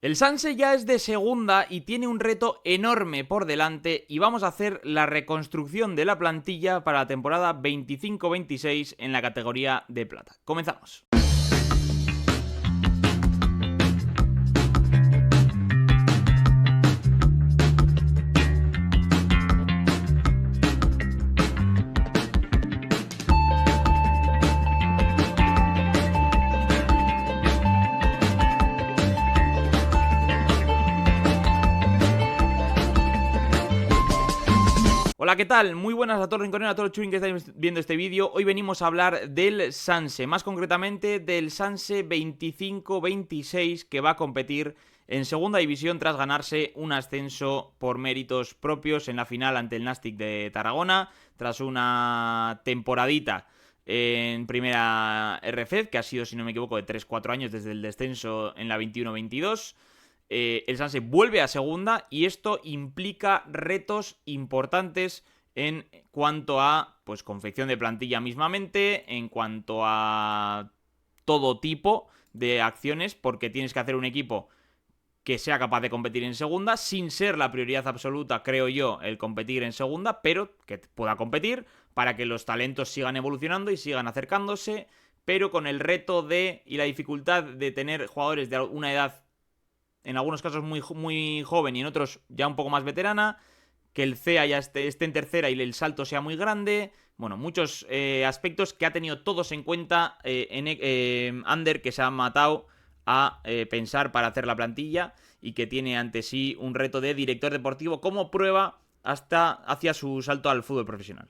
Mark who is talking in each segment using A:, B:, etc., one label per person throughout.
A: El Sanse ya es de segunda y tiene un reto enorme por delante y vamos a hacer la reconstrucción de la plantilla para la temporada 25-26 en la categoría de plata. Comenzamos. Hola, ¿qué tal? Muy buenas a todos los rinconeros, a todos los chewing que estáis viendo este vídeo. Hoy venimos a hablar del Sanse, más concretamente del Sanse 25-26 que va a competir en segunda división tras ganarse un ascenso por méritos propios en la final ante el Nastic de Tarragona, tras una temporadita en primera RFED, que ha sido, si no me equivoco, de 3-4 años desde el descenso en la 21-22. El Sanse vuelve a segunda y esto implica retos importantes en cuanto a pues confección de plantilla mismamente, en cuanto a todo tipo de acciones, porque tienes que hacer un equipo que sea capaz de competir en segunda, sin ser la prioridad absoluta, creo yo, el competir en segunda, pero que pueda competir para que los talentos sigan evolucionando y sigan acercándose, pero con el reto de y la dificultad de tener jugadores de una edad en algunos casos muy joven y en otros ya un poco más veterana, que el CEA ya esté en tercera y el salto sea muy grande. Bueno, muchos aspectos que ha tenido todos en cuenta Ander, que se ha matado a pensar para hacer la plantilla y que tiene ante sí un reto de director deportivo como prueba hasta hacia su salto al fútbol profesional.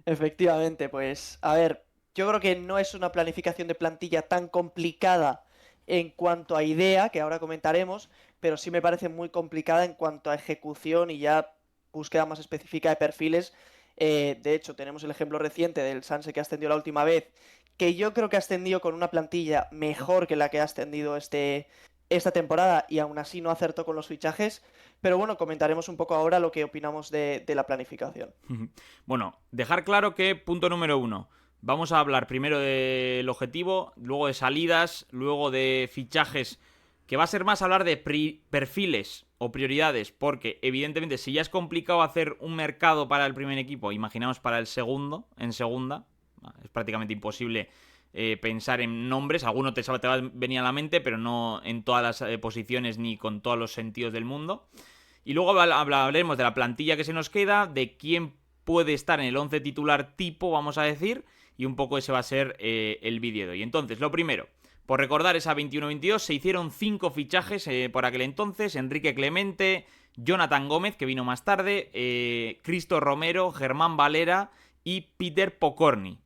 B: Efectivamente, pues a ver, yo creo que no es una planificación de plantilla tan complicada en cuanto a idea, que ahora comentaremos, pero sí me parece muy complicada en cuanto a ejecución y ya búsqueda más específica de perfiles. De hecho, tenemos el ejemplo reciente del Sanse que ascendió la última vez, que yo creo que ha ascendido con una plantilla mejor que la que ha ascendido esta temporada y aún así no acertó con los fichajes. Pero bueno, comentaremos un poco ahora lo que opinamos de la planificación.
A: Bueno, dejar claro que, punto número uno, vamos a hablar primero del objetivo, luego de salidas, luego de fichajes, que va a ser más hablar de perfiles o prioridades, porque evidentemente si ya es complicado hacer un mercado para el primer equipo, imaginamos para el segundo, en segunda, es prácticamente imposible pensar en nombres, alguno te va a venir a la mente, pero no en todas las posiciones ni con todos los sentidos del mundo. Y luego hablaremos de la plantilla que se nos queda, de quién puede estar en el 11 titular tipo, vamos a decir, y un poco ese va a ser el vídeo de hoy. Entonces, lo primero, por recordar esa 21-22, se hicieron 5 fichajes por aquel entonces: Enrique Clemente, Jonathan Gómez, que vino más tarde, Cristo Romero, Germán Valera y Peter Pokorny.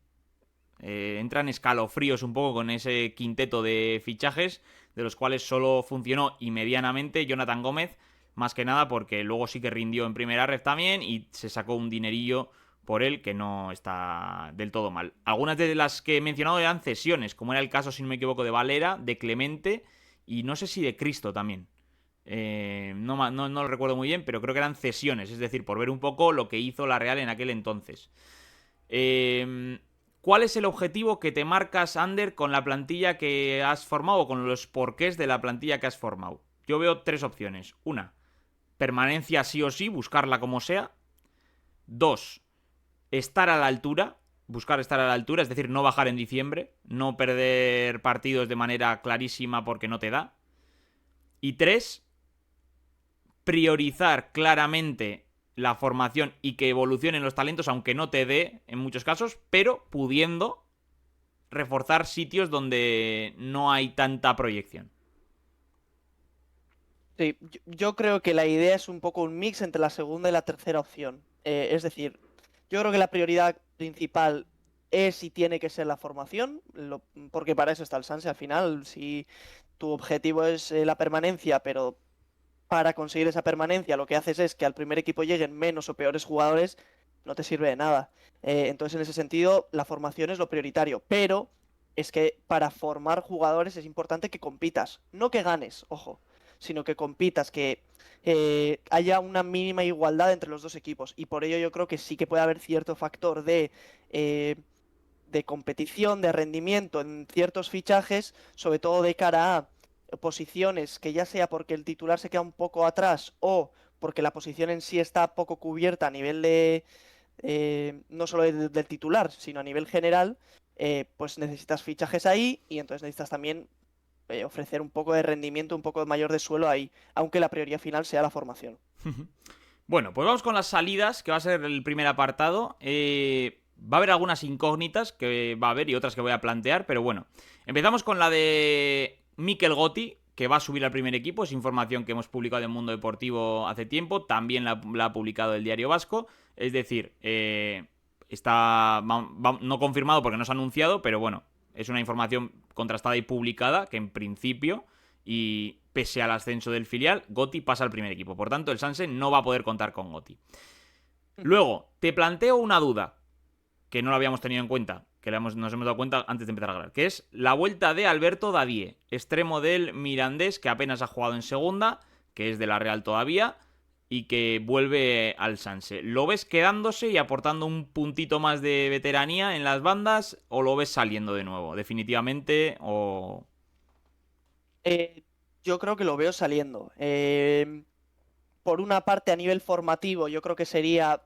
A: Entran escalofríos un poco con ese quinteto de fichajes, de los cuales solo funcionó y medianamente Jonathan Gómez, más que nada porque luego sí que rindió en primera ref también y se sacó un dinerillo por él que no está del todo mal. Algunas de las que he mencionado eran cesiones, como era el caso, si no me equivoco, de Valera, de Clemente y no sé si de Cristo también. No lo recuerdo muy bien, pero creo que eran cesiones, es decir, por ver un poco lo que hizo la Real en aquel entonces. ¿Cuál es el objetivo que te marcas, Ander, con la plantilla que has formado o con los porqués de la plantilla que has formado? Yo veo 3 opciones. Una, permanencia sí o sí, buscarla como sea. 2, estar a la altura, buscar estar a la altura, es decir, no bajar en diciembre, no perder partidos de manera clarísima porque no te da. Y 3, priorizar claramente la formación y que evolucionen los talentos, aunque no te dé en muchos casos, pero pudiendo reforzar sitios donde no hay tanta proyección.
B: Sí, yo creo que la idea es un poco un mix entre la segunda y la tercera opción. Es decir, yo creo que la prioridad principal es y tiene que ser la formación, porque para eso está el Sanse al final. Si tu objetivo es la permanencia, pero para conseguir esa permanencia lo que haces es que al primer equipo lleguen menos o peores jugadores, no te sirve de nada. Entonces, en ese sentido, la formación es lo prioritario. Pero es que para formar jugadores es importante que compitas, no que ganes, ojo, sino que compitas, que haya una mínima igualdad entre los dos equipos. Y por ello yo creo que sí que puede haber cierto factor eh, de competición, de rendimiento en ciertos fichajes, sobre todo de cara a posiciones que ya sea porque el titular se queda un poco atrás o porque la posición en sí está poco cubierta a nivel de, no solo del titular, sino a nivel general, pues necesitas fichajes ahí y entonces necesitas también ofrecer un poco de rendimiento, un poco mayor de suelo ahí, aunque la prioridad final sea la formación.
A: Bueno, pues vamos con las salidas, que va a ser el primer apartado. Va a haber algunas incógnitas que va a haber y otras que voy a plantear, pero bueno. Empezamos con la de Mikel Gotti, que va a subir al primer equipo. Es información que hemos publicado en Mundo Deportivo hace tiempo. También la ha publicado el Diario Vasco. Es decir, está no confirmado porque no se ha anunciado, pero bueno, es una información contrastada y publicada que en principio, y pese al ascenso del filial, Gotti pasa al primer equipo. Por tanto, el Sanse no va a poder contar con Gotti. Luego, te planteo una duda que no lo habíamos tenido en cuenta, que nos hemos dado cuenta antes de empezar a grabar, que es la vuelta de Alberto Dadie, extremo del Mirandés, que apenas ha jugado en segunda, que es de la Real todavía, y que vuelve al Sanse. ¿Lo ves quedándose y aportando un puntito más de veteranía en las bandas, o lo ves saliendo de nuevo, definitivamente, o...?
B: Eh, yo creo que lo veo saliendo. Por una parte, a nivel formativo, yo creo que sería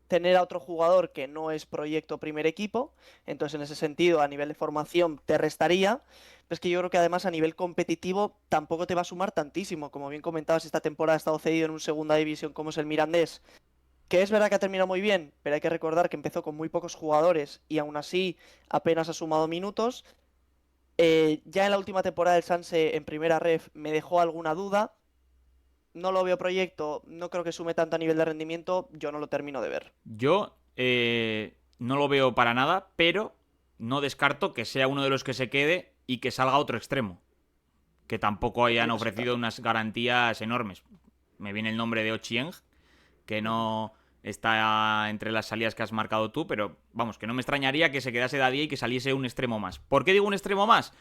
B: tener a otro jugador que no es proyecto primer equipo, entonces en ese sentido, a nivel de formación, te restaría. Pero es que yo creo que además a nivel competitivo tampoco te va a sumar tantísimo. Como bien comentabas, esta temporada ha estado cedido en un segunda división como es el Mirandés, que es verdad que ha terminado muy bien, pero hay que recordar que empezó con muy pocos jugadores y aún así apenas ha sumado minutos. Ya en la última temporada del Sanse en primera ref me dejó alguna duda. No lo veo proyecto, no creo que sume tanto a nivel de rendimiento, yo no lo termino de ver.
A: Yo no lo veo para nada, pero no descarto que sea uno de los que se quede y que salga otro extremo, que tampoco hayan ofrecido unas garantías enormes. Me viene el nombre de Ochieng, que no está entre las salidas que has marcado tú, pero vamos, que no me extrañaría que se quedase Dadie y que saliese un extremo más. ¿Por qué digo un extremo más?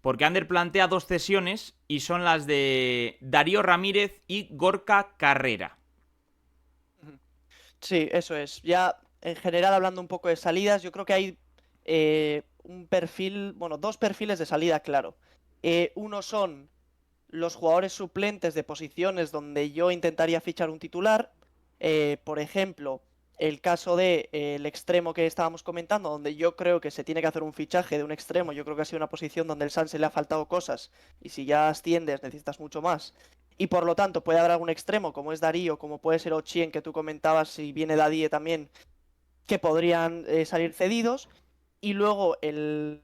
A: Porque Ander plantea dos cesiones y son las de Darío Ramírez y Gorka Carrera.
B: Sí, eso es. Ya en general hablando un poco de salidas, yo creo que hay un perfil, bueno, dos perfiles de salida, claro. Uno son los jugadores suplentes de posiciones donde yo intentaría fichar un titular. Por ejemplo, el caso de el extremo que estábamos comentando, donde yo creo que se tiene que hacer un fichaje de un extremo. Yo creo que ha sido una posición donde el Sanse le ha faltado cosas y si ya asciendes necesitas mucho más. Y por lo tanto puede haber algún extremo, como es Darío, como puede ser Ochien, que tú comentabas, si viene Dadie también, que podrían salir cedidos. Y luego el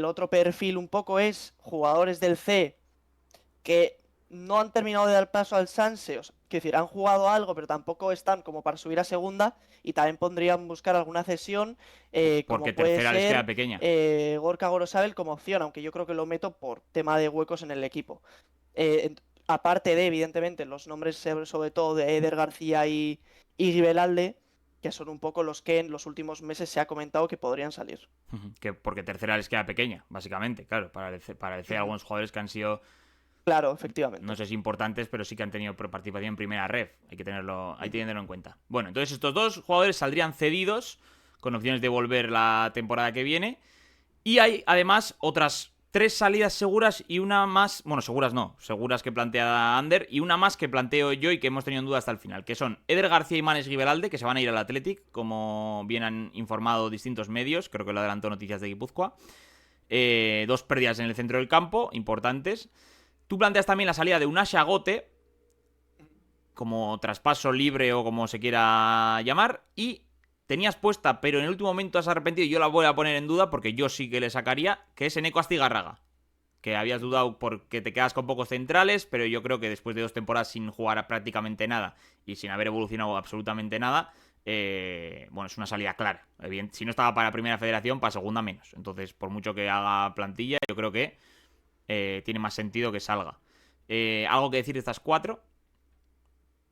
B: otro perfil un poco es jugadores del C que no han terminado de dar paso al Sanse, o sea, que decir, han jugado algo, pero tampoco están como para subir a segunda, y también podrían buscar alguna cesión, como
A: Porque
B: puede
A: tercera les queda
B: ser
A: pequeña.
B: Gorka Gorosabel como opción, aunque yo creo que lo meto por tema de huecos en el equipo. Aparte de, evidentemente, los nombres sobre todo de Eder García y Gibelalde, que son un poco los que en los últimos meses se ha comentado que podrían salir.
A: Que porque tercera les queda pequeña, básicamente, claro, para el C algunos jugadores que han sido,
B: Claro,
A: no
B: efectivamente.
A: sé si importantes, pero sí que han tenido participación en primera ref, hay que tenerlo en cuenta. Bueno, entonces estos dos jugadores saldrían cedidos, con opciones de volver la temporada que viene, y hay además otras tres salidas seguras y una más, bueno, seguras no, seguras que plantea Ander, y una más que planteo yo y que hemos tenido en duda hasta el final, que son Eder García y Manes Giberalde, que se van a ir al Athletic, como bien han informado distintos medios, creo que lo adelantó Noticias de Guipúzcoa. Dos pérdidas en el centro del campo, importantes. Tú planteas también la salida de Unai Agote, como traspaso libre o como se quiera llamar, y tenías puesta, pero en el último momento has arrepentido y yo la voy a poner en duda porque yo sí que le sacaría, que es Eneco Astigarraga. Que habías dudado porque te quedas con pocos centrales, pero yo creo que después de 2 temporadas sin jugar a prácticamente nada y sin haber evolucionado absolutamente nada, bueno, es una salida clara. Si no estaba para primera federación, para segunda menos. Entonces, por mucho que haga plantilla, yo creo que tiene más sentido que salga. ¿Algo que decir de estas cuatro?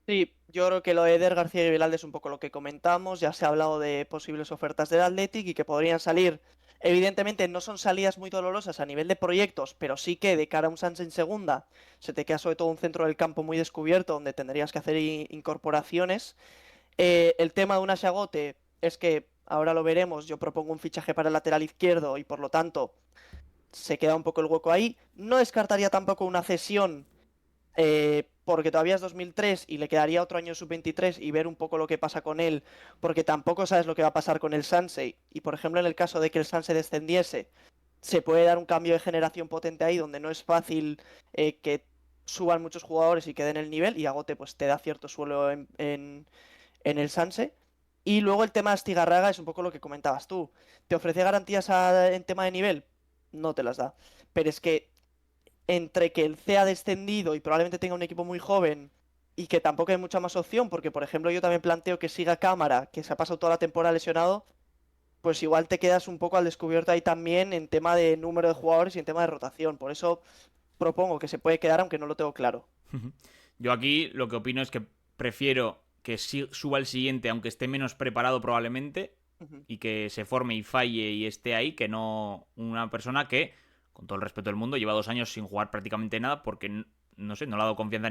B: Sí, yo creo que lo de Eder García y Vilalde es un poco lo que comentamos. Ya se ha hablado de posibles ofertas del Athletic y que podrían salir. Evidentemente no son salidas muy dolorosas a nivel de proyectos, pero sí que de cara a un Sanse en segunda se te queda sobre todo un centro del campo muy descubierto donde tendrías que hacer incorporaciones. El tema de una Agote es que ahora lo veremos. Yo propongo un fichaje para el lateral izquierdo y por lo tanto se queda un poco el hueco ahí. No descartaría tampoco una cesión, porque todavía es 2003 y le quedaría otro año sub-23 y ver un poco lo que pasa con él, porque tampoco sabes lo que va a pasar con el Sansei. Y por ejemplo, en el caso de que el Sansei descendiese, se puede dar un cambio de generación potente ahí donde no es fácil que suban muchos jugadores y queden el nivel, y Agote pues te da cierto suelo en el Sanse. Y luego el tema de Astigarraga es un poco lo que comentabas tú. ¿Te ofrece garantías en tema de nivel? No te las da. Pero es que entre que el C ha descendido y probablemente tenga un equipo muy joven y que tampoco hay mucha más opción, porque por ejemplo yo también planteo que siga Cámara, que se ha pasado toda la temporada lesionado, pues igual te quedas un poco al descubierto ahí también en tema de número de jugadores y en tema de rotación. Por eso propongo que se puede quedar, aunque no lo tengo claro.
A: Yo aquí lo que opino es que prefiero que suba el siguiente, aunque esté menos preparado probablemente,
B: Ujú.
A: y que se forme y falle y esté ahí, que no una persona que, con todo el respeto del mundo, lleva 2 años sin jugar prácticamente nada porque, no sé, no le ha dado confianza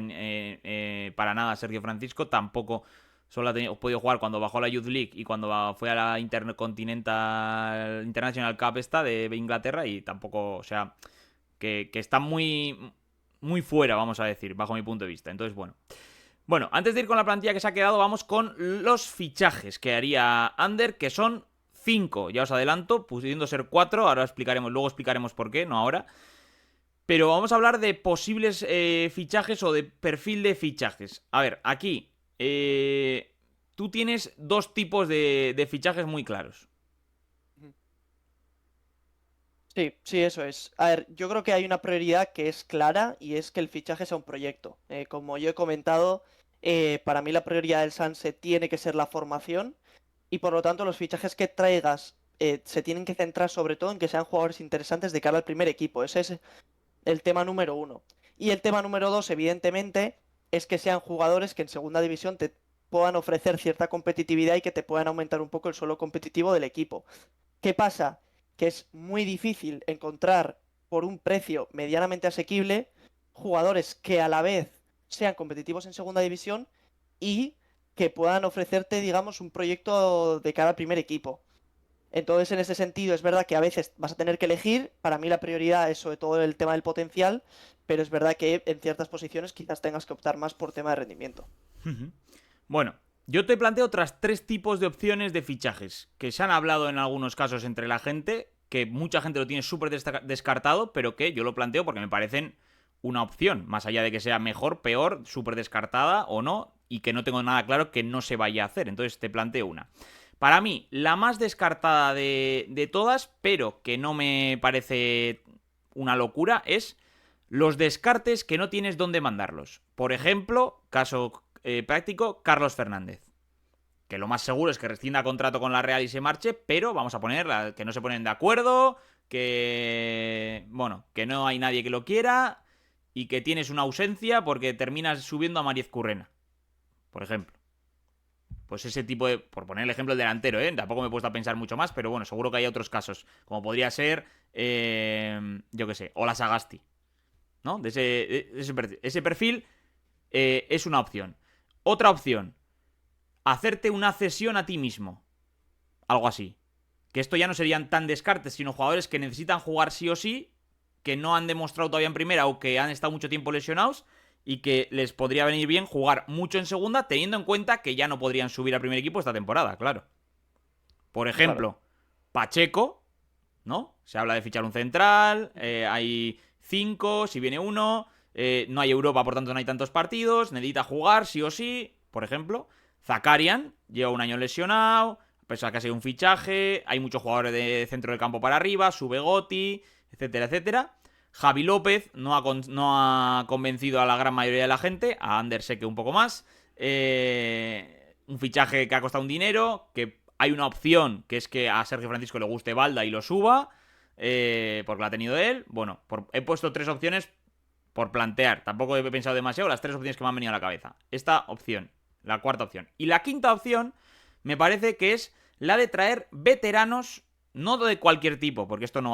A: para nada a Sergio Francisco, tampoco solo ha podido jugar cuando bajó a la Youth League y cuando fue a la Intercontinental International Cup esta de Inglaterra, y tampoco, o sea, que está muy fuera, vamos a decir, bajo mi punto de vista. Entonces, bueno. Bueno, antes de ir con la plantilla que se ha quedado, vamos con los fichajes que haría Ander, que son 5. Ya os adelanto, pudiendo ser 4. Ahora explicaremos, luego explicaremos por qué, no ahora. Pero vamos a hablar de posibles fichajes o de perfil de fichajes. A ver, aquí tú tienes dos tipos de fichajes muy claros.
B: Sí, sí, eso es. A ver, yo creo que hay una prioridad que es clara y es que el fichaje sea un proyecto. Como yo he comentado, para mí la prioridad del Sanse tiene que ser la formación y por lo tanto los fichajes que traigas se tienen que centrar sobre todo en que sean jugadores interesantes de cara al primer equipo. Ese es el tema número uno. Y el tema número dos, evidentemente, es que sean jugadores que en segunda división te puedan ofrecer cierta competitividad y que te puedan aumentar un poco el suelo competitivo del equipo. ¿Qué pasa? Que es muy difícil encontrar por un precio medianamente asequible jugadores que a la vez sean competitivos en segunda división y que puedan ofrecerte, digamos, un proyecto de cara al primer equipo. Entonces, en ese sentido, es verdad que a veces vas a tener que elegir. Para mí la prioridad es sobre todo el tema del potencial, pero es verdad que en ciertas posiciones quizás tengas que optar más por tema de rendimiento.
A: Bueno, yo te planteo otras 3 tipos de opciones de fichajes que se han hablado en algunos casos entre la gente, que mucha gente lo tiene súper descartado, pero que yo lo planteo porque me parecen una opción, más allá de que sea mejor, peor, súper descartada o no, y que no tengo nada claro que no se vaya a hacer. Entonces te planteo una. Para mí, la más descartada de todas, pero que no me parece una locura, es los descartes que no tienes dónde mandarlos. Por ejemplo, caso práctico, Carlos Fernández. Que lo más seguro es que rescinda contrato con la Real y se marche, pero vamos a poner que no se ponen de acuerdo, que, bueno, que no hay nadie que lo quiera y que tienes una ausencia porque terminas subiendo a Mariez Currena, por ejemplo. Pues ese tipo de... Por poner el ejemplo del delantero, ¿eh? Tampoco me he puesto a pensar mucho más, pero bueno, seguro que hay otros casos. Como podría ser, yo qué sé, Ola Sagasti, ¿no? Ese perfil es una opción. Otra opción, hacerte una cesión a ti mismo. Algo así. Que esto ya no serían tan descartes, sino jugadores que necesitan jugar sí o sí, que no han demostrado todavía en primera o que han estado mucho tiempo lesionados y que les podría venir bien jugar mucho en segunda, teniendo en cuenta que ya no podrían subir al primer equipo esta temporada, claro. Por
B: Claro.
A: ejemplo, Pacheco, ¿no? Se habla de fichar un central, hay 5, si viene uno, no hay Europa, por tanto no hay tantos partidos, necesita jugar sí o sí, por ejemplo. Zakarian lleva un año lesionado, a pesar que ha sido un fichaje, hay muchos jugadores de centro del campo para arriba, sube Goti, etcétera, etcétera. Javi López no ha convencido a la gran mayoría de la gente, a Ander sé que un poco más. Un fichaje que ha costado un dinero, que hay una opción, que es que a Sergio Francisco le guste Balda y lo suba, porque lo ha tenido él. Bueno, he puesto 3 opciones por plantear, tampoco he pensado demasiado, las 3 opciones que me han venido a la cabeza. Esta opción, la cuarta opción. Y la quinta opción me parece que es la de traer veteranos, no de cualquier tipo, porque esto no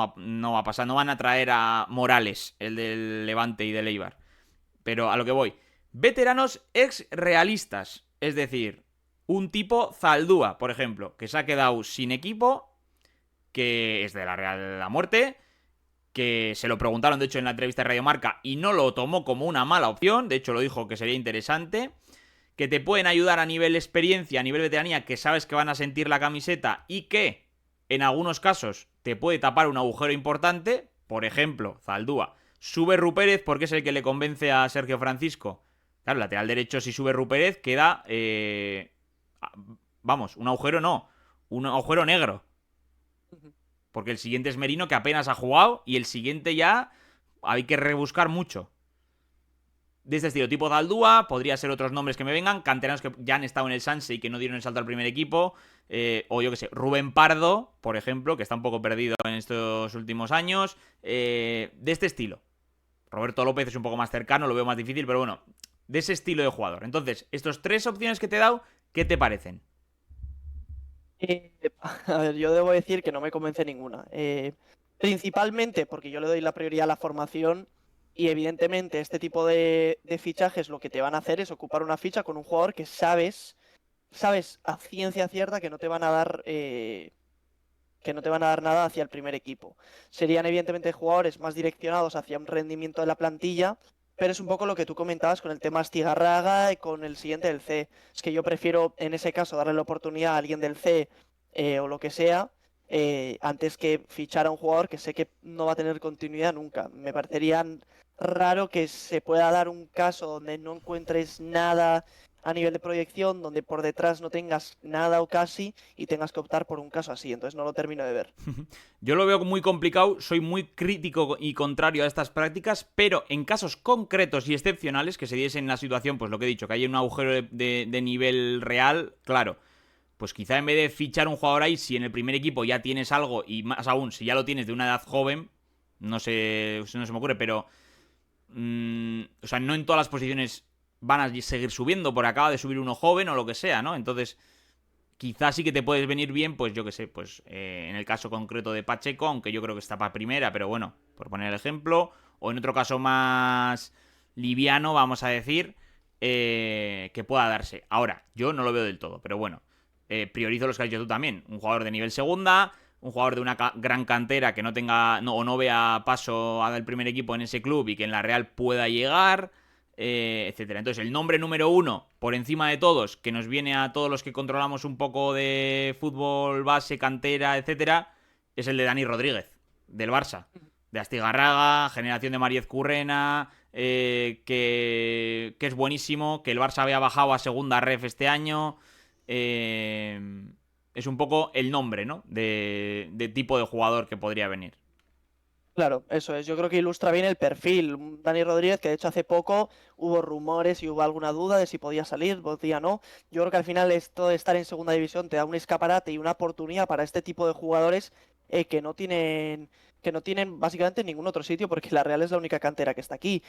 A: va a pasar, no van a traer a Morales, el del Levante y del Eibar. Pero a lo que voy, veteranos ex-realistas, es decir, un tipo Zaldúa, por ejemplo, que se ha quedado sin equipo, que es de la Real de la Muerte, que se lo preguntaron de hecho en la entrevista de Radio Marca y no lo tomó como una mala opción, de hecho lo dijo que sería interesante, que te pueden ayudar a nivel experiencia, a nivel veteranía, que sabes que van a sentir la camiseta y que en algunos casos te puede tapar un agujero importante, por ejemplo, Zaldúa. Sube Rupérez porque es el que le convence a Sergio Francisco. Claro, lateral derecho si sube Rupérez queda... vamos, un agujero no, un agujero negro. Porque el siguiente es Merino, que apenas ha jugado, y el siguiente ya hay que rebuscar mucho. De este estilo, tipo Zaldúa, podría ser otros nombres que me vengan, canteranos que ya han estado en el Sanse y que no dieron el salto al primer equipo, o yo que sé, Rubén Pardo, por ejemplo, que está un poco perdido en estos últimos años, de este estilo. Roberto López es un poco más cercano, lo veo más difícil, pero bueno, de ese estilo de jugador. Entonces, estos 3 opciones que te he dado, ¿qué te parecen?
B: A ver, yo debo decir que no me convence ninguna. Principalmente porque yo le doy la prioridad a la formación y evidentemente este tipo de fichajes lo que te van a hacer es ocupar una ficha con un jugador que sabes a ciencia cierta que no te van a dar nada hacia el primer equipo. Serían evidentemente jugadores más direccionados hacia un rendimiento de la plantilla, pero es un poco lo que tú comentabas con el tema Astigarraga y con el siguiente del C. Es que yo prefiero en ese caso darle la oportunidad a alguien del C o lo que sea, antes que fichar a un jugador que sé que no va a tener continuidad nunca. Me parecería raro que se pueda dar un caso donde no encuentres nada a nivel de proyección, donde por detrás no tengas nada o casi y tengas que optar por un caso así. Entonces no lo termino de ver.
A: Yo lo veo muy complicado, soy muy crítico y contrario a estas prácticas, pero en casos concretos y excepcionales que se diesen en la situación, pues lo que he dicho, que hay un agujero de nivel real, claro, pues quizá en vez de fichar un jugador ahí, si en el primer equipo ya tienes algo, y más aún, si ya lo tienes de una edad joven, no sé, no se me ocurre, pero... o sea, no en todas las posiciones van a seguir subiendo, por acaba de subir uno joven o lo que sea, ¿no? Entonces, quizás sí que te puedes venir bien, pues yo que sé, pues en el caso concreto de Pacheco, aunque yo creo que está para primera, pero bueno, por poner el ejemplo, o en otro caso más liviano, vamos a decir, que pueda darse. Ahora, yo no lo veo del todo, pero bueno, priorizo los que has dicho tú también, un jugador de nivel segunda, un jugador de una gran cantera que no tenga o no vea paso al primer equipo en ese club y que en la Real pueda llegar, etcétera. Entonces, el nombre número 1, por encima de todos, que nos viene a todos los que controlamos un poco de fútbol base, cantera, etcétera, es el de Dani Rodríguez, del Barça. De Astigarraga, generación de Mariez Currena, que es buenísimo, que el Barça había bajado a segunda ref este año. Es un poco el nombre, ¿no? De tipo de jugador que podría venir.
B: Claro, eso es. Yo creo que ilustra bien el perfil. Un Dani Rodríguez, que de hecho hace poco hubo rumores y hubo alguna duda de si podía salir, podía no. Yo creo que al final esto de estar en segunda división te da un escaparate y una oportunidad para este tipo de jugadores que no tienen básicamente en ningún otro sitio, porque la Real es la única cantera que está aquí.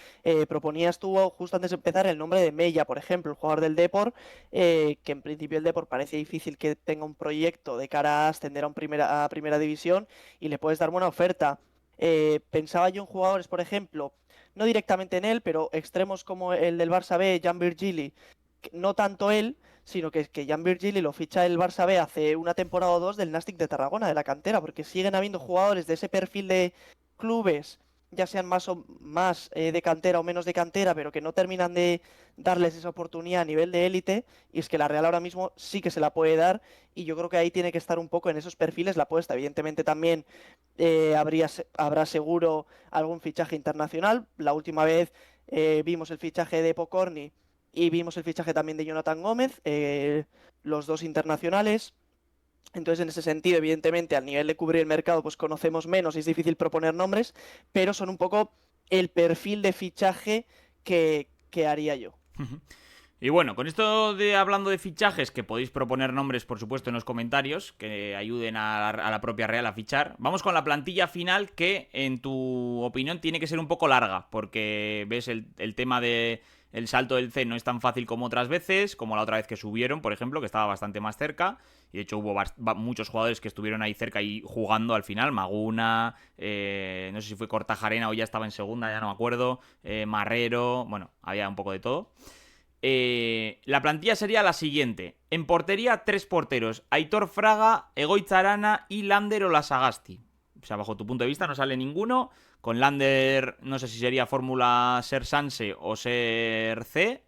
B: Proponías tú justo antes de empezar el nombre de Mella, por ejemplo, el jugador del Depor, que en principio el Depor parece difícil que tenga un proyecto de cara a ascender a primera división y le puedes dar buena oferta. Pensaba yo en jugadores, por ejemplo, no directamente en él, pero extremos como el del Barça B, Jan Virgili, no tanto él, sino que Jan Virgili lo ficha el Barça B hace una temporada o dos del Nàstic de Tarragona, de la cantera, porque siguen habiendo jugadores de ese perfil de clubes, ya sean más de cantera o menos de cantera, pero que no terminan de darles esa oportunidad a nivel de élite, y es que la Real ahora mismo sí que se la puede dar, y yo creo que ahí tiene que estar un poco en esos perfiles la apuesta. Evidentemente también habrá seguro algún fichaje internacional. La última vez vimos el fichaje de Pokorny y vimos el fichaje también de Jonathan Gómez, los dos internacionales. Entonces, en ese sentido, evidentemente, al nivel de cubrir el mercado, pues conocemos menos y es difícil proponer nombres, pero son un poco el perfil de fichaje que haría yo.
A: Y bueno, con esto de hablando de fichajes, que podéis proponer nombres, por supuesto, en los comentarios, que ayuden a la propia Real a fichar. Vamos con la plantilla final, que en tu opinión tiene que ser un poco larga, porque ves el tema de el salto del C no es tan fácil como otras veces, como la otra vez que subieron, por ejemplo, que estaba bastante más cerca. Y de hecho hubo muchos jugadores que estuvieron ahí cerca y jugando al final. Maguna, no sé si fue Cortajarena o ya estaba en segunda, ya no me acuerdo. Marrero, bueno, había un poco de todo. La plantilla sería la siguiente. En portería, 3 porteros: Aitor Fraga, Egoitz Arana y Lander Olasagasti. O sea, bajo tu punto de vista no sale ninguno. Con Lander, no sé si sería fórmula ser Sanse o ser C.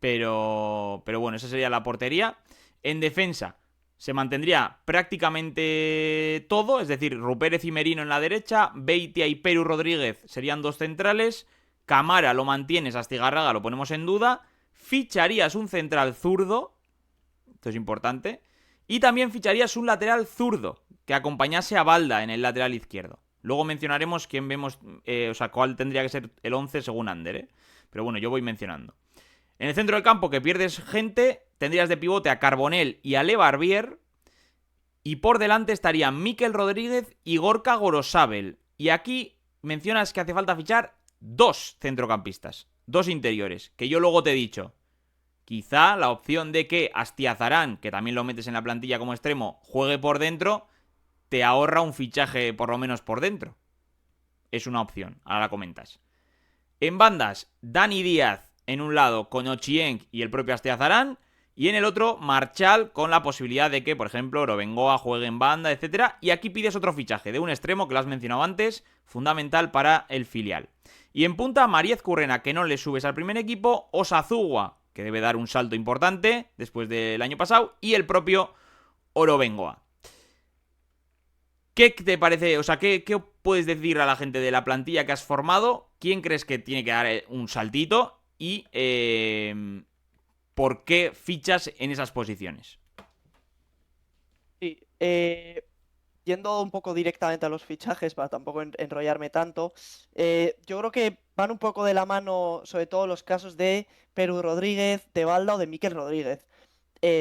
A: Pero bueno, esa sería la portería. En defensa se mantendría prácticamente todo, es decir, Rupérez y Merino en la derecha, Beitia y Peru Rodríguez serían dos centrales, Camara lo mantienes, Astigarraga lo ponemos en duda, ficharías un central zurdo, esto es importante, y también ficharías un lateral zurdo que acompañase a Balda en el lateral izquierdo. Luego mencionaremos quién vemos, o sea, cuál tendría que ser el 11 según Ander, ¿eh? Pero bueno, yo voy mencionando. En el centro del campo, que pierdes gente, tendrías de pivote a Carbonell y a Le Barbier. Y por delante estarían Mikel Rodríguez y Gorka Gorosabel. Y aquí mencionas que hace falta fichar dos centrocampistas, dos interiores, que yo luego te he dicho. Quizá la opción de que Astiazarán, que también lo metes en la plantilla como extremo, juegue por dentro, te ahorra un fichaje por lo menos por dentro. Es una opción, ahora la comentas. En bandas, Dani Díaz en un lado con Ochieng y el propio Astiazarán, y en el otro Marchal con la posibilidad de que, por ejemplo, Orobengoa juegue en banda, etc. Y aquí pides otro fichaje de un extremo que lo has mencionado antes, fundamental para el filial. Y en punta, Mariez Currena, que no le subes al primer equipo, Osazugua, que debe dar un salto importante después del año pasado, y el propio Orobengoa. ¿Qué te parece? O sea, ¿qué puedes decir a la gente de la plantilla que has formado? ¿Quién crees que tiene que dar un saltito? Y ¿por qué fichas en esas posiciones?
B: Sí, yendo un poco directamente a los fichajes, para tampoco enrollarme tanto, yo creo que van un poco de la mano, sobre todo los casos de Peru Rodríguez, de Balda o de Mikel Rodríguez,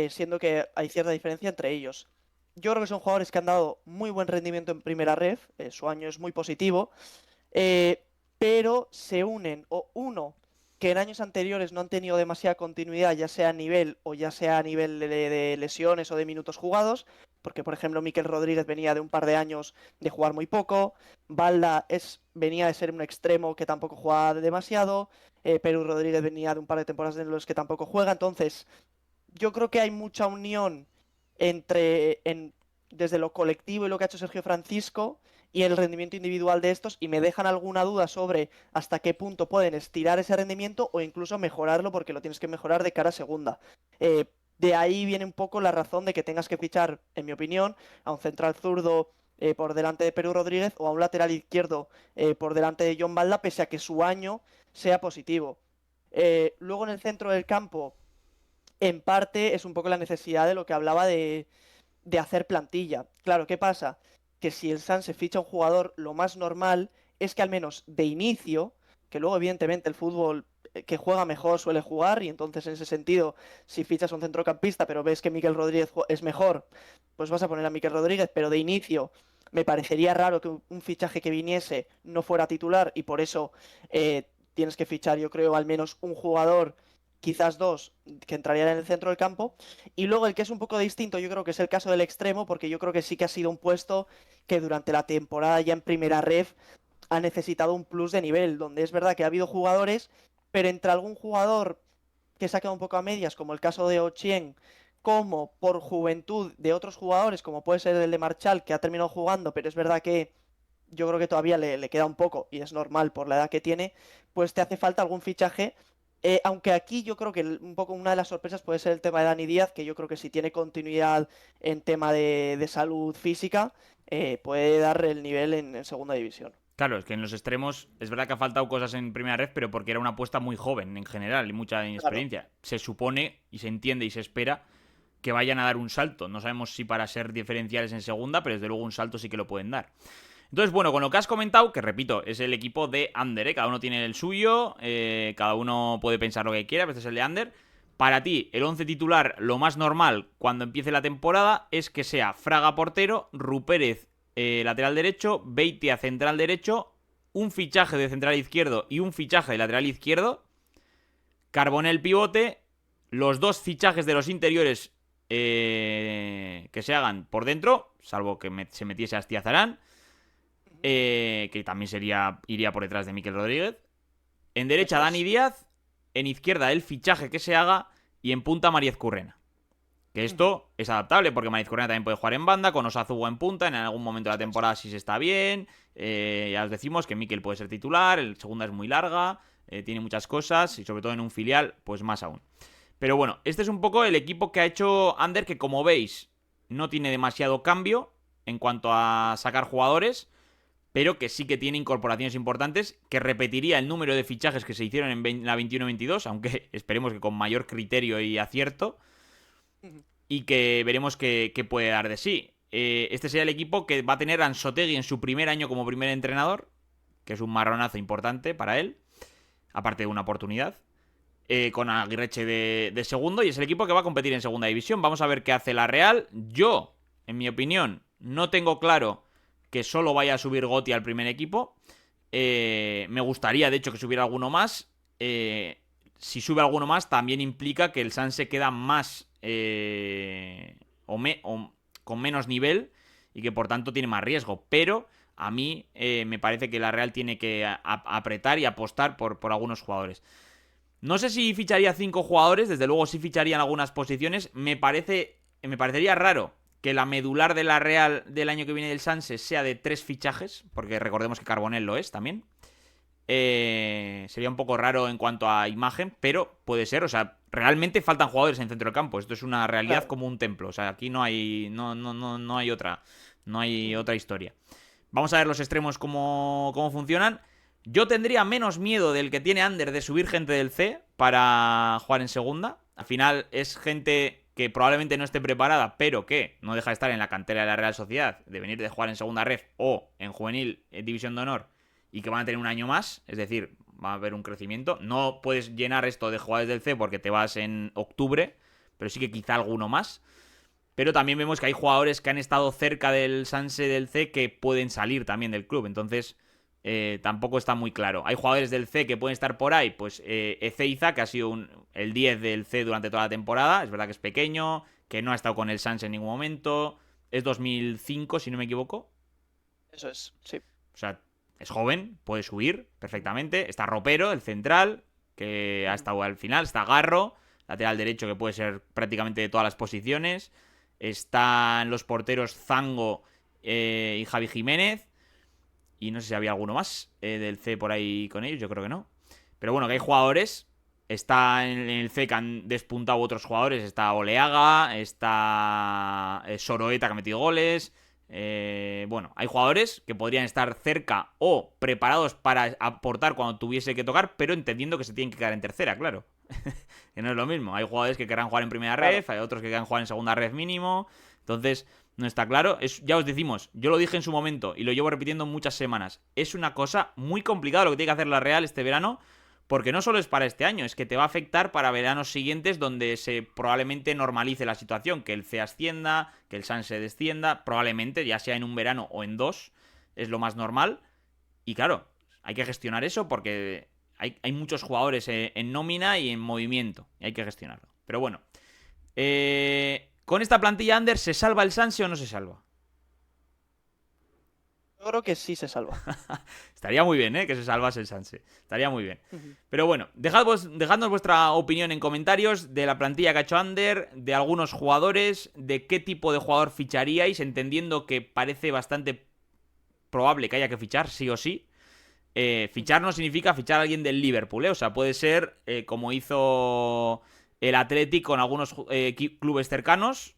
B: siendo que hay cierta diferencia entre ellos. Yo creo que son jugadores que han dado muy buen rendimiento en primera ref, su año es muy positivo, pero se unen, o uno, que en años anteriores no han tenido demasiada continuidad, ya sea a nivel o ya sea a nivel de lesiones o de minutos jugados, porque por ejemplo Mikel Rodríguez venía de un par de años de jugar muy poco, Balda venía de ser un extremo que tampoco jugaba demasiado, Perú Rodríguez venía de un par de temporadas en los que tampoco juega, entonces yo creo que hay mucha unión desde lo colectivo y lo que ha hecho Sergio Francisco y el rendimiento individual de estos, y me dejan alguna duda sobre hasta qué punto pueden estirar ese rendimiento o incluso mejorarlo, porque lo tienes que mejorar de cara a segunda. De ahí viene un poco la razón de que tengas que fichar, en mi opinión, a un central zurdo por delante de Perú Rodríguez o a un lateral izquierdo por delante de John Balda, pese a que su año sea positivo. Luego en el centro del campo, en parte es un poco la necesidad de lo que hablaba de hacer plantilla. Claro, ¿qué pasa? Que si el Sanse ficha un jugador, lo más normal es que al menos de inicio, que luego evidentemente el fútbol que juega mejor suele jugar, y entonces en ese sentido, si fichas un centrocampista pero ves que Mikel Rodríguez es mejor, pues vas a poner a Mikel Rodríguez, pero de inicio me parecería raro que un fichaje que viniese no fuera titular, y por eso tienes que fichar, yo creo, al menos un jugador, quizás dos, que entrarían en el centro del campo. Y luego el que es un poco distinto, yo creo que es el caso del extremo, porque yo creo que sí que ha sido un puesto que durante la temporada ya en primera ref ha necesitado un plus de nivel, donde es verdad que ha habido jugadores, pero entre algún jugador que se ha quedado un poco a medias, como el caso de Ochien, como por juventud de otros jugadores, como puede ser el de Marchal, que ha terminado jugando, pero es verdad que yo creo que todavía le queda un poco, y es normal por la edad que tiene, pues te hace falta algún fichaje. Aunque aquí yo creo que un poco una de las sorpresas puede ser el tema de Dani Díaz, que yo creo que si tiene continuidad en tema de salud física, puede dar el nivel en segunda división.
A: Claro, es que en los extremos es verdad que ha faltado cosas en primera red, pero porque era una apuesta muy joven en general y mucha
B: Claro.
A: inexperiencia. Se supone y se entiende y se espera que vayan a dar un salto. No sabemos si para ser diferenciales en segunda, pero desde luego un salto sí que lo pueden dar. Entonces, bueno, con lo que has comentado, que repito, es el equipo de Ander, ¿eh? Cada uno tiene el suyo, cada uno puede pensar lo que quiera, a veces el de Ander. Para ti, el 11 titular, lo más normal cuando empiece la temporada es que sea Fraga portero, Rupérez lateral derecho, Beitia central derecho, un fichaje de central izquierdo y un fichaje de lateral izquierdo, Carbonell pivote, los dos fichajes de los interiores que se hagan por dentro, salvo que se metiese Astiazarán, que también iría por detrás de Mikel Rodríguez. En derecha Dani Díaz, en izquierda el fichaje que se haga y en punta Mariez Currena, Que esto es adaptable porque Mariz Correa también puede jugar en banda, con Osazubo en punta, en algún momento de la temporada si se está bien. Ya os decimos que Mikel puede ser titular, el segunda es muy larga, tiene muchas cosas y sobre todo en un filial, pues más aún. Pero bueno, este es un poco el equipo que ha hecho Ander, que como veis no tiene demasiado cambio en cuanto a sacar jugadores, pero que sí que tiene incorporaciones importantes, que repetiría el número de fichajes que se hicieron en la 21-22, aunque esperemos que con mayor criterio y acierto, y que veremos qué puede dar de sí. Este sería el equipo que va a tener Anzotegui en su primer año como primer entrenador, que es un marronazo importante para él, aparte de una oportunidad. Con Aguirreche de segundo, y es el equipo que va a competir en segunda división. Vamos a ver qué hace la Real. Yo, en mi opinión, no tengo claro que solo vaya a subir Gotti al primer equipo. Me gustaría, de hecho, que subiera alguno más. Si sube alguno más, también implica que el Sanse queda más o con menos nivel y que por tanto tiene más riesgo. Pero a mí me parece que la Real tiene que apretar y apostar por algunos jugadores. No sé si ficharía 5 jugadores, desde luego sí ficharía en algunas posiciones. Me parecería raro que la medular de la Real del año que viene del Sanse sea de 3 fichajes, porque recordemos que Carbonell lo es también. Sería un poco raro en cuanto a imagen, pero puede ser. O sea, realmente faltan jugadores en centro del campo. Esto es una realidad como un templo. O sea, aquí no hay otra historia. Vamos a ver los extremos cómo funcionan. Yo tendría menos miedo del que tiene Ander de subir gente del C para jugar en segunda. Al final es gente que probablemente no esté preparada, pero que no deja de estar en la cantera de la Real Sociedad, de venir de jugar en segunda ref o en juvenil en División de Honor, y que van a tener un año más, es decir, va a haber un crecimiento. No puedes llenar esto de jugadores del C porque te vas en octubre, pero sí que quizá alguno más. Pero también vemos que hay jugadores que han estado cerca del Sanse del C que pueden salir también del club, entonces tampoco está muy claro. Hay jugadores del C que pueden estar por ahí, pues Ezeiza, que ha sido el 10 del C durante toda la temporada, es verdad que es pequeño, que no ha estado con el Sanse en ningún momento, es 2005 si no me equivoco.
B: Eso es, sí.
A: O sea, es joven, puede subir perfectamente. Está Ropero, el central, que ha estado al final, está Garro, lateral derecho, que puede ser prácticamente de todas las posiciones. Están los porteros Zango y Javi Jiménez. Y no sé si había alguno más del C por ahí con ellos, yo creo que no. Pero bueno, que hay jugadores. Está en el C que han despuntado otros jugadores. Está Oleaga, está Soroeta, que ha metido goles. Bueno, hay jugadores que podrían estar cerca o preparados para aportar cuando tuviese que tocar, pero entendiendo que se tienen que quedar en tercera, claro. Que no es lo mismo. Hay jugadores que querrán jugar en primera ref, hay otros que querrán jugar en segunda ref mínimo. Entonces, no está claro. Ya os decimos, yo lo dije en su momento y lo llevo repitiendo muchas semanas. Es una cosa muy complicada lo que tiene que hacer la Real este verano, porque no solo es para este año, es que te va a afectar para veranos siguientes donde se probablemente normalice la situación, que el C ascienda, que el Sanse descienda, probablemente ya sea en un verano o en 2, es lo más normal. Y claro, hay que gestionar eso porque hay muchos jugadores en nómina y en movimiento, y hay que gestionarlo. Pero bueno, con esta plantilla Ander, ¿se salva el Sanse o no se salva?
B: Yo creo que sí se salva.
A: Estaría muy bien, que se salvase el Sanse. Estaría muy bien. Pero bueno, dejadnos vuestra opinión en comentarios de la plantilla que ha hecho Ander, de algunos jugadores, de qué tipo de jugador ficharíais, entendiendo que parece bastante probable que haya que fichar, sí o sí. Fichar no significa fichar a alguien del Liverpool, O sea, puede ser como hizo el Athletic con algunos clubes cercanos,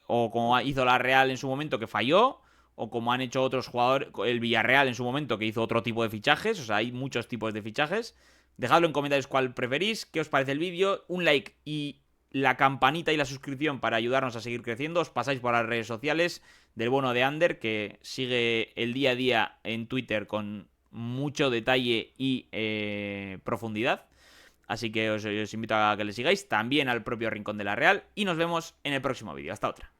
A: o como hizo la Real en su momento que falló, o como han hecho otros jugadores, el Villarreal en su momento que hizo otro tipo de fichajes. O sea, hay muchos tipos de fichajes. Dejadlo en comentarios cuál preferís, qué os parece el vídeo, un like y la campanita y la suscripción para ayudarnos a seguir creciendo. Os pasáis por las redes sociales del bueno de Ander, que sigue el día a día en Twitter con mucho detalle y profundidad. Así que os invito a que le sigáis, también al propio Rincón de la Real, y nos vemos en el próximo vídeo. Hasta otra.